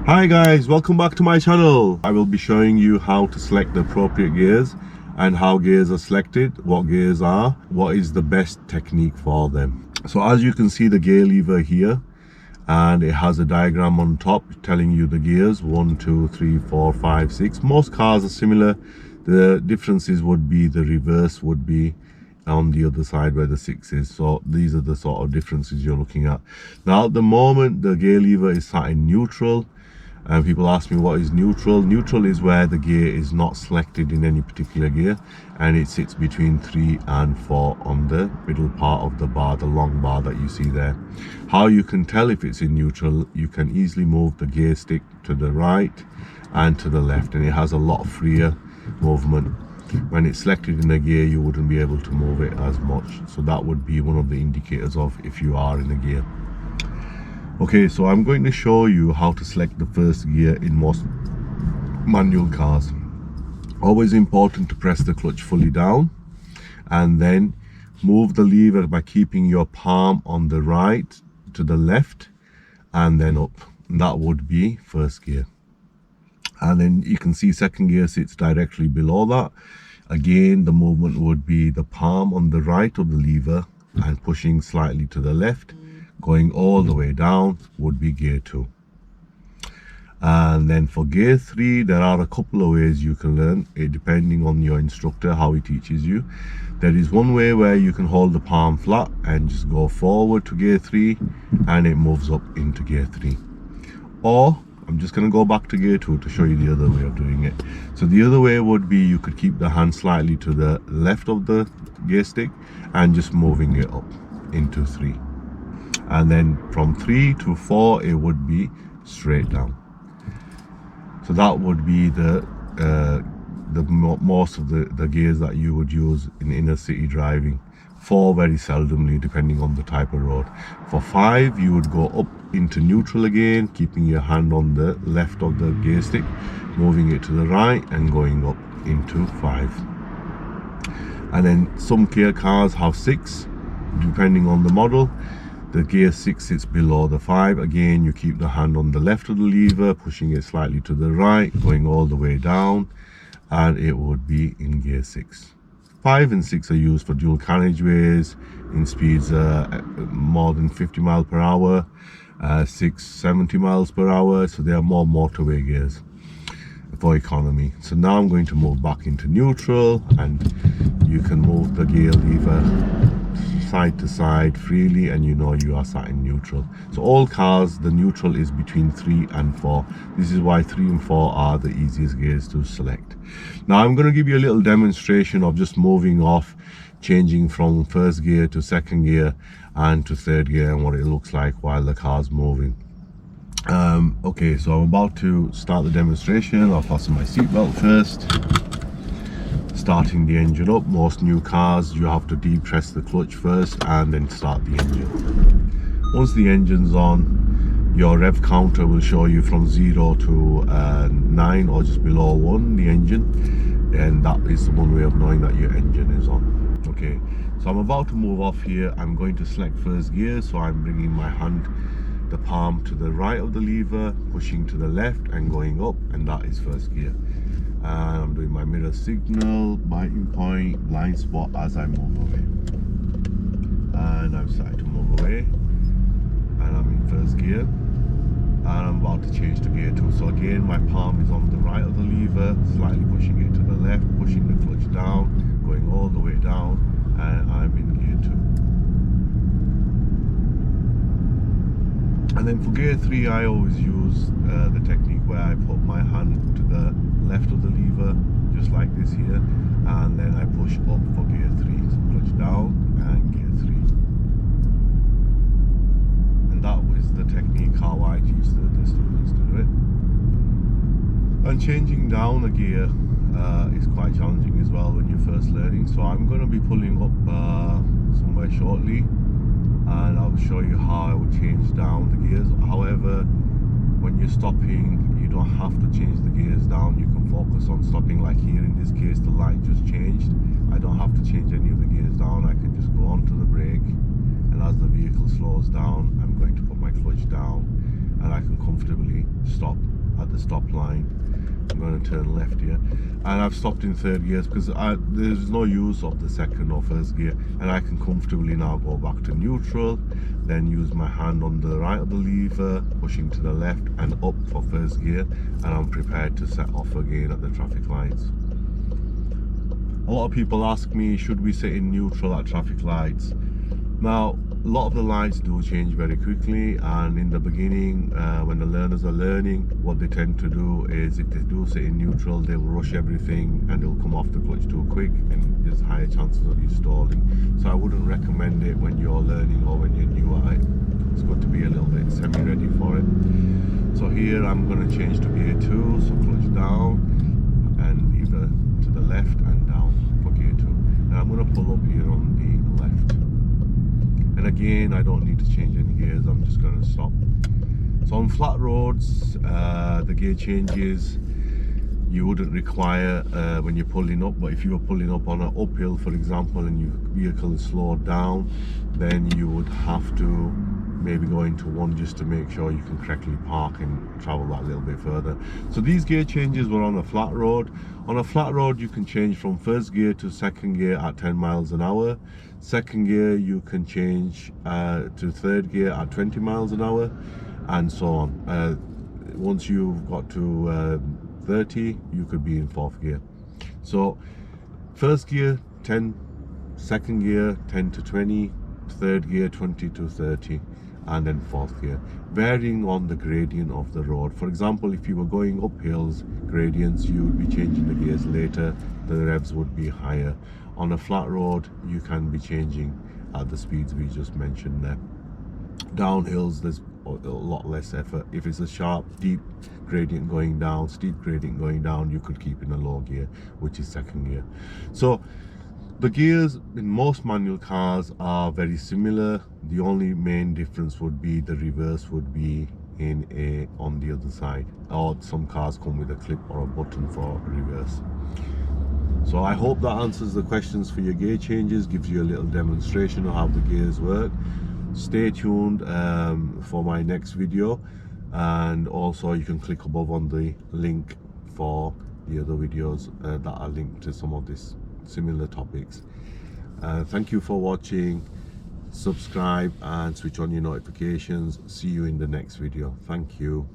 Hi guys, welcome back to my channel. I will be showing you how to select the appropriate gears and how gears are selected, what gears are, what is the best technique for them. So as you can see the gear lever here, and it has a diagram on top telling you the gears 1, 2, 3, 4, 5, 6. Most cars are similar. The differences would be the reverse would be on the other side where the 6 is. So these are the sort of differences you're looking at. Now at the moment the gear lever is set in neutral, and people ask me what is neutral. Neutral is where the gear is not selected in any particular gear, and it sits between 3 and 4 on the middle part of the bar, the long bar that you see there. How you can tell if it's in neutral, you can easily move the gear stick to the right and to the left, and it has a lot freer movement. When it's selected in a gear, you wouldn't be able to move it as much, so that would be one of the indicators of if you are in a gear. Okay, so I'm going to show you how to select the first gear in most manual cars. Always important to press the clutch fully down and then move the lever by keeping your palm on the right to the left and then up. That would be first gear. And then you can see second gear sits directly below that. Again, the movement would be the palm on the right of the lever and pushing slightly to the left. Going all the way down would be gear 2. And then for gear 3, there are a couple of ways you can learn it depending on your instructor, how he teaches you. There is one way where you can hold the palm flat and just go forward to gear 3 and it moves up into gear 3. Or I'm just going to go back to gear 2 to show you the other way of doing it. So the other way would be you could keep the hand slightly to the left of the gear stick and just moving it up into 3. And then from 3 to 4 it would be straight down. So that would be the most of the gears that you would use in inner city driving. 4 very seldomly, depending on the type of road. For 5 you would go up into neutral again, keeping your hand on the left of the gear stick, moving it to the right and going up into 5. And then some gear cars have 6, depending on the model. The gear 6 sits below the 5. Again, you keep the hand on the left of the lever, pushing it slightly to the right, going all the way down, and it would be in gear 6. 5 and 6 are used for dual carriageways in speeds more than 50 miles per hour, 6 70 miles per hour, so they are more motorway gears for economy. So now I'm going to move back into neutral, and you can move the gear lever side to side freely, and you know you are sat in neutral. So all cars, the neutral is between 3 and 4. This is why 3 and 4 are the easiest gears to select. Now I'm going to give you a little demonstration of just moving off, changing from first gear to second gear and to third gear, and what it looks like while the car's moving. Okay, so I'm about to start the demonstration. I'll fasten my seatbelt first. Starting the engine up. Most new cars you have to depress the clutch first and then start the engine. Once the engine's on, your rev counter will show you from 0 to 9 or just below 1 the engine, and that is one way of knowing that your engine is on. Okay, so I'm about to move off here. I'm going to select first gear, so I'm bringing my hand, the palm to the right of the lever, pushing to the left and going up, and that is first gear. And I'm doing my mirror signal, biting point, blind spot as I move away. And I'm starting to move away, and I'm in first gear, and I'm about to change to gear 2. So again, my palm is on the right of the lever, slightly pushing it to the left, pushing the clutch down, going all the way down, and I'm in gear 2. And then for gear 3, I always use the technique where I put my hand to the left of the lever, just like this here, and then I push up for gear 3. So clutch down and gear 3. And that was the technique how I teach the students to do it. And changing down a gear is quite challenging as well when you're first learning. So I'm going to be pulling up somewhere shortly, and I'll show you how I would change down the gears. However, when you're stopping, you don't have to change the gears down. You can focus on stopping, like here in this case the light just changed. I don't have to change any of the gears down. I can just go onto the brake, and as the vehicle slows down, I'm going to put my clutch down and I can comfortably stop stop line. I'm going to turn left here, and I've stopped in third gears because there's no use of the second or first gear, and I can comfortably now go back to neutral, then use my hand on the right of the lever, pushing to the left and up for first gear, and I'm prepared to set off again at the traffic lights. A lot of people ask me, should we sit in neutral at traffic lights? Now, a lot of the lights do change very quickly, and in the beginning, when the learners are learning, what they tend to do is, if they do sit in neutral, they will rush everything and they'll come off the clutch too quick, and there's higher chances of you stalling. So I wouldn't recommend it when you're learning or when you're new at it. It's got to be a little bit semi-ready for it. So here I'm going to change to gear 2, so clutch down and lever to the left and down for gear 2. And I'm going to pull up here on the left. And again, I don't need to change any gears, I'm just going to stop. So on flat roads, the gear changes you wouldn't require when you're pulling up, but if you were pulling up on an uphill, for example, and your vehicle is slowed down, then you would have to maybe go into one just to make sure you can correctly park and travel that little bit further. So these gear changes were on a flat road. On a flat road, you can change from first gear to second gear at 10 miles an hour. Second gear, you can change to third gear at 20 miles an hour, and so on. Once you've got to 30, you could be in fourth gear. So first gear 10, second gear 10 to 20, third gear 20 to 30, and then fourth gear, varying on the gradient of the road. For example, if you were going up hills, gradients, you would be changing the gears later, the revs would be higher. On a flat road, you can be changing at the speeds we just mentioned there. Down hills, there's a lot less effort. If it's a sharp, deep gradient going down, steep gradient going down, you could keep in a low gear, which is second gear. So the gears in most manual cars are very similar. The only main difference would be the reverse would be on the other side, or some cars come with a clip or a button for reverse. So I hope that answers the questions for your gear changes, gives you a little demonstration of how the gears work. Stay tuned for my next video, and also you can click above on the link for the other videos that are linked to some of these similar topics. Thank you for watching. Subscribe and switch on your notifications. See you in the next video. Thank you.